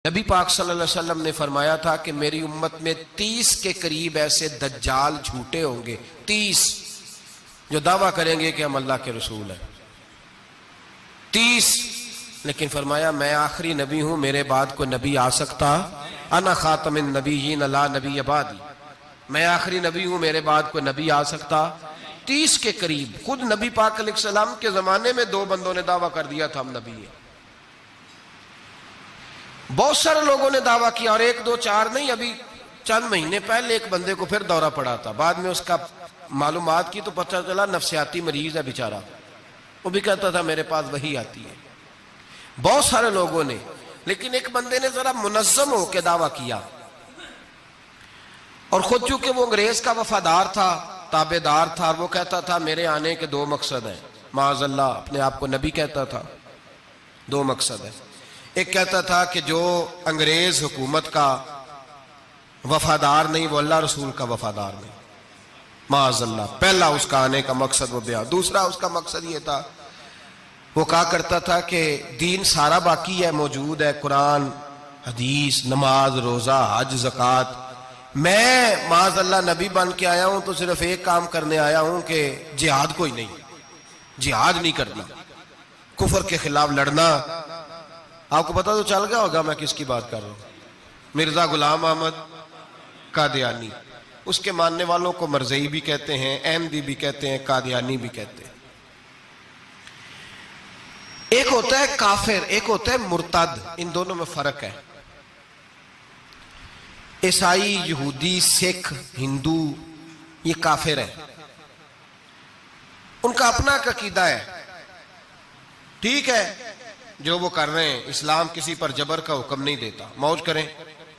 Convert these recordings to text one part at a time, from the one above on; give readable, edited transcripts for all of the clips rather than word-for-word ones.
نبی پاک صلی اللہ علیہ وسلم نے فرمایا تھا کہ میری امت میں 30 کے قریب ایسے دجال جھوٹے ہوں گے، 30 جو دعویٰ کریں گے کہ ہم اللہ کے رسول ہیں، 30۔ لیکن فرمایا میں آخری نبی ہوں، میرے بعد کوئی نبی آ سکتا، انا خاتم النبیین لا نبی بعدی، میں آخری نبی ہوں، میرے بعد کوئی نبی آ سکتا۔ 30 کے قریب۔ خود نبی پاک علیہ السلام کے زمانے میں 2 بندوں نے دعویٰ کر دیا تھا ہم نبی ہیں۔ بہت سارے لوگوں نے دعویٰ کیا، اور 1 2 4 نہیں، ابھی چند مہینے پہلے ایک بندے کو پھر دورہ پڑا تھا، بعد میں اس کا معلومات کی تو پتہ چلا نفسیاتی مریض ہے بیچارہ، وہ بھی کہتا تھا میرے پاس وحی آتی ہے۔ بہت سارے لوگوں نے، لیکن ایک بندے نے ذرا منظم ہو کے دعویٰ کیا، اور خود چونکہ وہ انگریز کا وفادار تھا، تابعدار تھا، اور وہ کہتا تھا میرے آنے کے 2 مقصد ہیں، معاذ اللہ اپنے آپ کو نبی کہتا تھا۔ 2 مقصد ہیں، ایک کہتا تھا کہ جو انگریز حکومت کا وفادار نہیں وہ اللہ رسول کا وفادار نہیں، معاذ اللہ۔ پہلا اس کا آنے کا مقصد وہ بیان۔ دوسرا اس کا مقصد یہ تھا، وہ کہا کرتا تھا کہ دین سارا باقی ہے، موجود ہے، قرآن، حدیث، نماز، روزہ، حج، زکوٰۃ، میں معاذ اللہ نبی بن کے آیا ہوں تو صرف ایک کام کرنے آیا ہوں کہ جہاد کوئی نہیں، جہاد نہیں کرنا، کفر کے خلاف لڑنا۔ آپ کو پتہ تو چل گیا ہوگا میں کس کی بات کر رہا ہوں، مرزا غلام احمد قادیانی۔ اس کے ماننے والوں کو مرزئی بھی کہتے ہیں، احمدی بھی کہتے ہیں، قادیانی بھی کہتے ہیں۔ ایک ہوتا ہے کافر، ایک ہوتا ہے مرتد، ان دونوں میں فرق ہے۔ عیسائی، یہودی، سکھ، ہندو یہ کافر ہیں، ان کا اپنا عقیدہ ہے، ٹھیک ہے جو وہ کر رہے ہیں، اسلام کسی پر جبر کا حکم نہیں دیتا، موج کریں،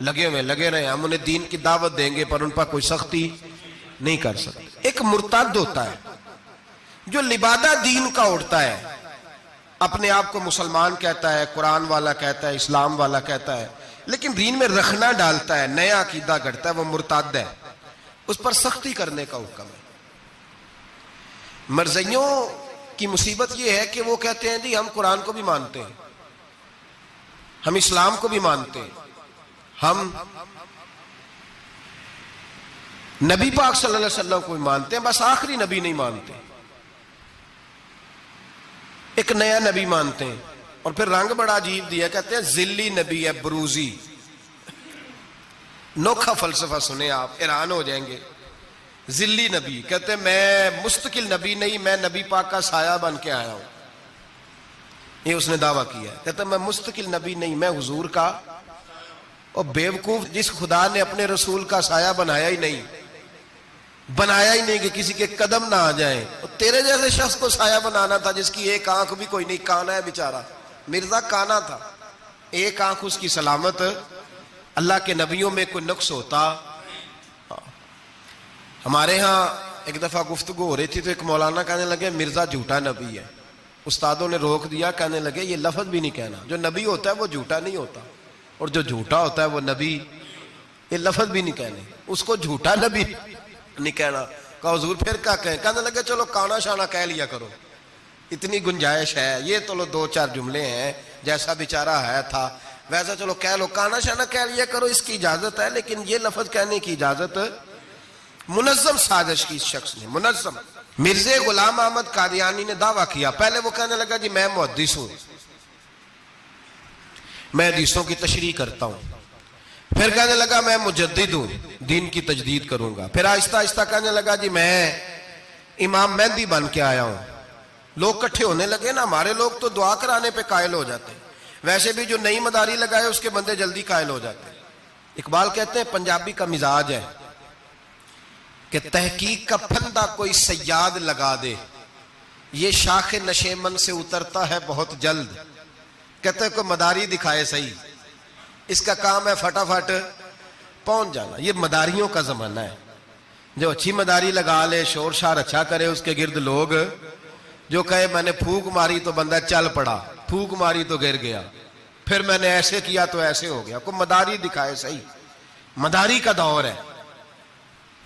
لگے رہے، ہم انہیں دین کی دعوت دیں گے پر ان پر کوئی سختی نہیں کر سکتے۔ ایک مرتد ہوتا ہے جو لبادہ دین کا اڑتا ہے، اپنے آپ کو مسلمان کہتا ہے، قرآن والا کہتا ہے، اسلام والا کہتا ہے، لیکن دین میں رخنا ڈالتا ہے، نیا عقیدہ گھڑتا ہے، وہ مرتد ہے، اس پر سختی کرنے کا حکم ہے۔ مرزائیوں کی مصیبت یہ ہے کہ وہ کہتے ہیں جی ہم قرآن کو بھی مانتے ہیں، ہم اسلام کو بھی مانتے ہیں، ہم نبی پاک صلی اللہ علیہ وسلم کو بھی مانتے ہیں، بس آخری نبی نہیں مانتے، ایک نیا نبی مانتے ہیں، اور پھر رنگ بڑا عجیب دیا، کہتے ہیں ذلی نبی ہے، بروزی۔ نوکھا فلسفہ سنیں آپ حیران ہو جائیں گے۔ ذلی نبی کہتے ہیں میں مستقل نبی نہیں، میں نبی پاک کا سایہ بن کے آیا ہوں، یہ اس نے دعویٰ کیا ہے۔ کہتے ہیں میں مستقل نبی نہیں، میں حضور کا۔ اور بیوقوف، جس خدا نے اپنے رسول کا سایہ بنایا ہی نہیں کہ کسی کے قدم نہ آ جائیں، تیرے جیسے شخص کو سایہ بنانا تھا جس کی ایک آنکھ بھی کوئی نہیں، کانا ہے بیچارہ، مرزا کانا تھا، ایک آنکھ اس کی سلامت۔ اللہ کے نبیوں میں کوئی نقص ہوتا۔ ہمارے ہاں ایک دفعہ گفتگو ہو رہی تھی تو ایک مولانا کہنے لگے مرزا جھوٹا نبی ہے، استادوں نے روک دیا، کہنے لگے یہ لفظ بھی نہیں کہنا، جو نبی ہوتا ہے وہ جھوٹا نہیں ہوتا، اور جو جھوٹا ہوتا ہے وہ نبی، یہ لفظ بھی نہیں کہنے، اس کو جھوٹا نبی نہیں کہنا۔ کہا حضور پھر کیا کہیں؟ کہنے لگے چلو کانا شانا کہہ لیا کرو، اتنی گنجائش ہے، یہ تو 2 4 جملے ہیں، جیسا بیچارہ ہے تھا ویسا چلو کہہ لو، کانا شانا کہہ لیا کرو، اس کی اجازت ہے، لیکن یہ لفظ کہنے کی اجازت منظم سازش کی اس شخص نے، منظم۔ مرزا غلام احمد قادیانی نے دعویٰ کیا، پہلے وہ کہنے لگا جی میں محدث ہوں، میں حدیثوں کی تشریح کرتا ہوں، پھر کہنے لگا میں مجدد ہوں، دین کی تجدید کروں گا، پھر آہستہ آہستہ کہنے لگا جی میں امام مہدی بن کے آیا ہوں۔ لوگ کٹھے ہونے لگے نا، ہمارے لوگ تو دعا کرانے پہ قائل ہو جاتے ہیں، ویسے بھی جو نئی مداری لگائے اس کے بندے جلدی قائل ہو جاتے ہیں۔ اقبال کہتے ہیں پنجابی کا مزاج ہے کہ تحقیق کا پھندا کوئی سیاد لگا دے، یہ شاخ نشیمن سے اترتا ہے بہت جلد۔ کہتے ہیں کوئی مداری دکھائے صحیح، اس کا کام ہے فٹافٹ پہنچ جانا۔ یہ مداریوں کا زمانہ ہے، جو اچھی مداری لگا لے، شور شار اچھا کرے، اس کے گرد لوگ، جو کہے میں نے پھونک ماری تو بندہ چل پڑا، پھونک ماری تو گر گیا، پھر میں نے ایسے کیا تو ایسے ہو گیا، کوئی مداری دکھائے صحیح۔ مداری کا دور ہے،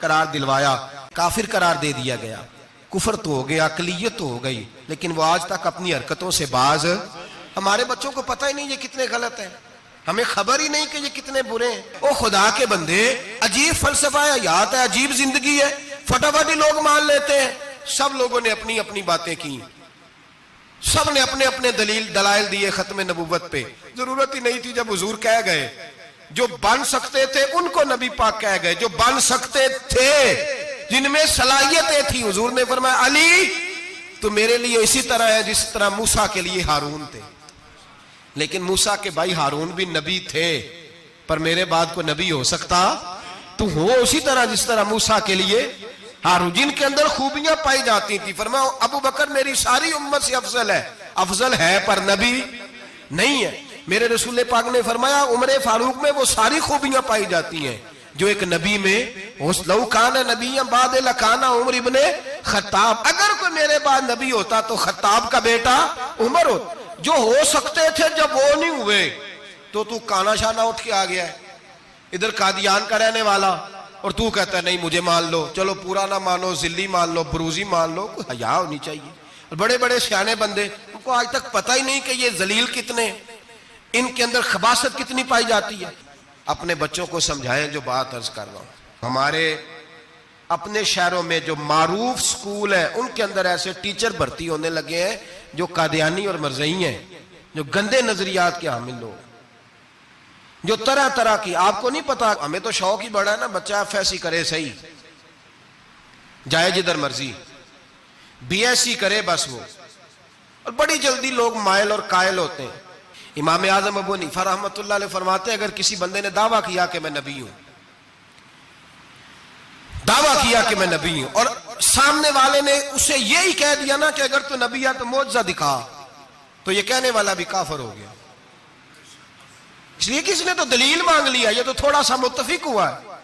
قرار دلوایا، کافر قرار دے دیا گیا، کفر تو ہو گیا، اقلیت تو ہو گئی، لیکن وہ آج تک اپنی حرکتوں سے باز۔ ہمارے بچوں کو پتہ ہی نہیں یہ کتنے غلط ہیں، ہمیں خبر ہی نہیں کہ یہ کتنے برے ہیں۔ او خدا کے بندے، عجیب فلسفہ حیات ہے، عجیب زندگی ہے، فٹافٹ لوگ مان لیتے ہیں۔ سب لوگوں نے اپنی اپنی باتیں کی، سب نے اپنے اپنے دلائل دیے ختم نبوت پہ۔ ضرورت ہی نہیں تھی، جب حضور کہہ گئے، جو بن سکتے تھے ان کو نبی پاک کہہ گئے، جو بن سکتے تھے، جن میں صلاحیتیں تھی، حضور نے فرمایا علی تو میرے لیے اسی طرح ہے جس طرح موسیٰ کے لیے ہارون تھے۔ لیکن موسیٰ کے بھائی ہارون بھی نبی تھے، پر میرے بعد کو نبی ہو سکتا تو ہو اسی طرح جس طرح موسیٰ کے لیے ہارون، جن کے اندر خوبیاں پائی جاتی تھی۔ فرمایا ابو بکر میری ساری امت سے افضل ہے پر نبی نہیں ہے۔ میرے رسول پاک نے فرمایا عمر فاروق میں وہ ساری خوبیاں پائی جاتی ہیں جو ایک نبی میں۔ لو کان نبی بعد لکان عمر ابن خطاب، اگر کوئی میرے بعد نبی ہوتا تو خطاب کا بیٹا عمر ہوتا۔ جو ہو سکتے تھے جب وہ نہیں ہوئے تو کانا شانہ اٹھ کے آ گیا ہے، ادھر قادیان کا رہنے والا، اور تو کہتا ہے نہیں مجھے مان لو، چلو پورا نہ مانو، ذلی مان لو، بروزی مان لو، کوئی حیا ہونی چاہیے۔ بڑے بڑے سیانے بندے، ان کو آج تک پتہ ہی نہیں کہ یہ ذلیل کتنے، ان کے اندر خباثت کتنی پائی جاتی ہے۔ اپنے بچوں کو سمجھائیں جو بات عرض کر رہا ہوں۔ ہمارے اپنے شہروں میں جو معروف سکول ہیں ان کے اندر ایسے ٹیچر بھرتی ہونے لگے ہیں جو قادیانی اور مرزئی ہیں، جو گندے نظریات کے حامل لوگ، جو طرح طرح کی، آپ کو نہیں پتا، ہمیں تو شوق ہی بڑا ہے نا، بچہ ایف ایس سی کرے صحیح، جائے جدھر مرضی، بی ایس سی کرے بس وہ، اور بڑی جلدی لوگ مائل اور قائل ہوتے ہیں۔ امام اعظم ابو حنیفہ رحمۃ اللہ علیہ فرماتے ہیں اگر کسی بندے نے دعویٰ کیا کہ میں نبی ہوں، دعویٰ کیا کہ میں نبی ہوں، اور سامنے والے نے اسے یہی کہہ دیا نا کہ اگر تو نبی ہے تو معجزہ دکھا، تو یہ کہنے والا بھی کافر ہو گیا۔ اس لیے کس نے تو دلیل مانگ لیا، یہ تو تھوڑا سا متفق ہوا ہے۔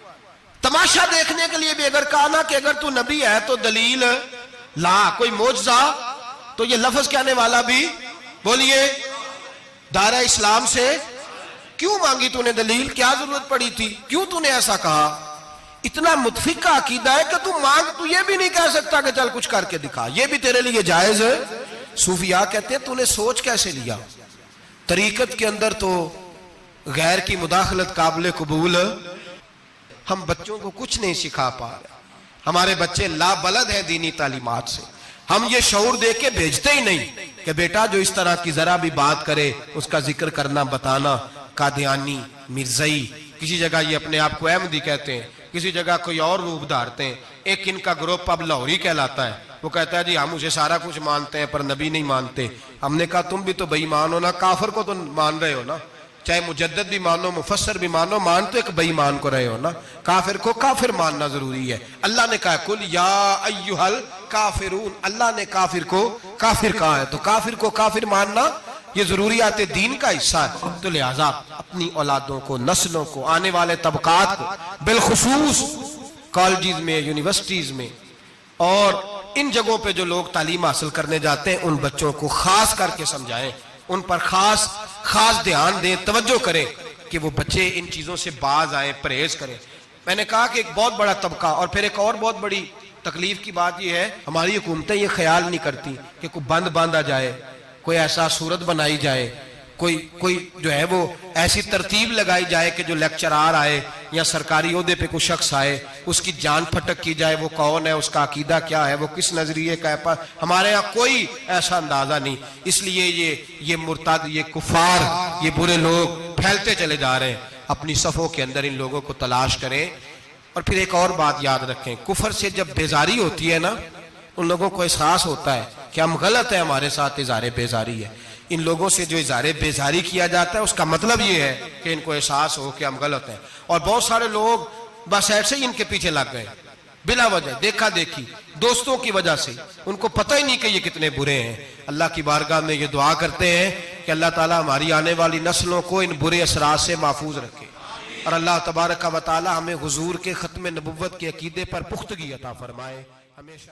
تماشا دیکھنے کے لیے بھی اگر کہا نا کہ اگر تو نبی ہے تو دلیل لا، کوئی معجزہ، تو یہ لفظ کہنے والا بھی بولیے دائرہ اسلام سے کیوں مانگی تو نے دلیل، کیا ضرورت پڑی تھی، کیوں تو نے ایسا کہا؟ اتنا متفق کا عقیدہ ہے کہ تو مانگ، تو یہ بھی نہیں کہہ سکتا کہ چل کچھ کر کے دکھا، یہ بھی تیرے لیے جائز ہے۔ صوفیاء کہتے ہیں تو نے سوچ کیسے لیا؟ طریقت کے اندر تو غیر کی مداخلت قابل قبول۔ ہم بچوں کو کچھ نہیں سکھا پا رہے، ہمارے بچے لا بلد ہیں دینی تعلیمات سے، ہم یہ شعور دے کے بھیجتے ہی نہیں کہ بیٹا جو اس طرح کی ذرا بھی بات کرے اس کا ذکر کرنا، بتانا، قادیانی، مرزئی، کسی جگہ یہ اپنے آپ کو احمدی کہتے ہیں، کسی جگہ کوئی اور روپ دھارتے ہیں۔ ایک ان کا گروپ اب لاہوری کہلاتا ہے، وہ کہتا ہے جی ہم اسے سارا کچھ مانتے ہیں پر نبی نہیں مانتے۔ ہم نے کہا تم بھی تو بے ایمان ہو نا، کافر کو تو مان رہے ہو نا، چاہے مجدد بھی مانو، مفسر بھی مانو، مان تو ایک بے ایمان کو رہے ہو نا، کافر کو کافر ماننا ضروری ہے۔ اللہ نے کہا کل یا ایھا الکافرون، اللہ نے کافر کو کافر کہا ہے، تو کافر کو کافر ماننا یہ ضروریات دین کا حصہ ہے۔ تو لہٰذا اپنی اولادوں کو، نسلوں کو، آنے والے طبقات کو، بالخصوص کالجز میں، یونیورسٹیز میں اور ان جگہوں پہ جو لوگ تعلیم حاصل کرنے جاتے ہیں، ان بچوں کو خاص کر کے سمجھائیں، ان پر خاص دھیان دیں، توجہ کریں کہ وہ بچے ان چیزوں سے باز آئیں، پرہیز کریں۔ میں نے کہا کہ ایک بہت بڑا طبقہ، اور پھر ایک اور بہت بڑی تکلیف کی بات یہ ہے، ہماری حکومتیں یہ خیال نہیں کرتی کہ کوئی بند باندھا جائے، کوئی ایسا صورت بنائی جائے، کوئی جو ہے وہ ایسی ترتیب لگائی جائے کہ جو لیکچرار آئے یا سرکاری عہدے پہ کوئی شخص آئے اس کی جان پھٹک کی جائے، وہ کون ہے، اس کا عقیدہ کیا ہے، وہ کس نظریے کا ہے۔ ہمارے ہاں کوئی ایسا اندازہ نہیں، اس لیے یہ مرتد، یہ کفار، یہ برے لوگ پھیلتے چلے جا رہے ہیں۔ اپنی صفوں کے اندر ان لوگوں کو تلاش کریں۔ اور پھر ایک اور بات یاد رکھیں، کفر سے جب بیزاری ہوتی ہے نا، ان لوگوں کو احساس ہوتا ہے کہ ہم غلط ہیں، ہمارے ساتھ اظہار بیزاری ہے۔ ان لوگوں سے جو اظہار بیزاری کیا جاتا ہے اس کا مطلب یہ ہے کہ ان کو احساس ہو کہ ہم غلط ہیں، اور بہت سارے لوگ بس ایسے ہی ان کے پیچھے لگ گئے بلا وجہ، دیکھا دیکھی، دوستوں کی وجہ سے، ان کو پتہ ہی نہیں کہ یہ کتنے برے ہیں۔ اللہ کی بارگاہ میں یہ دعا کرتے ہیں کہ اللہ تعالیٰ ہماری آنے والی نسلوں کو ان برے اثرات سے محفوظ رکھے، اور اللہ تبارک و تعالیٰ ہمیں حضور کے ختم نبوت کے عقیدے پر پختگی عطا فرمائے ہمیشہ۔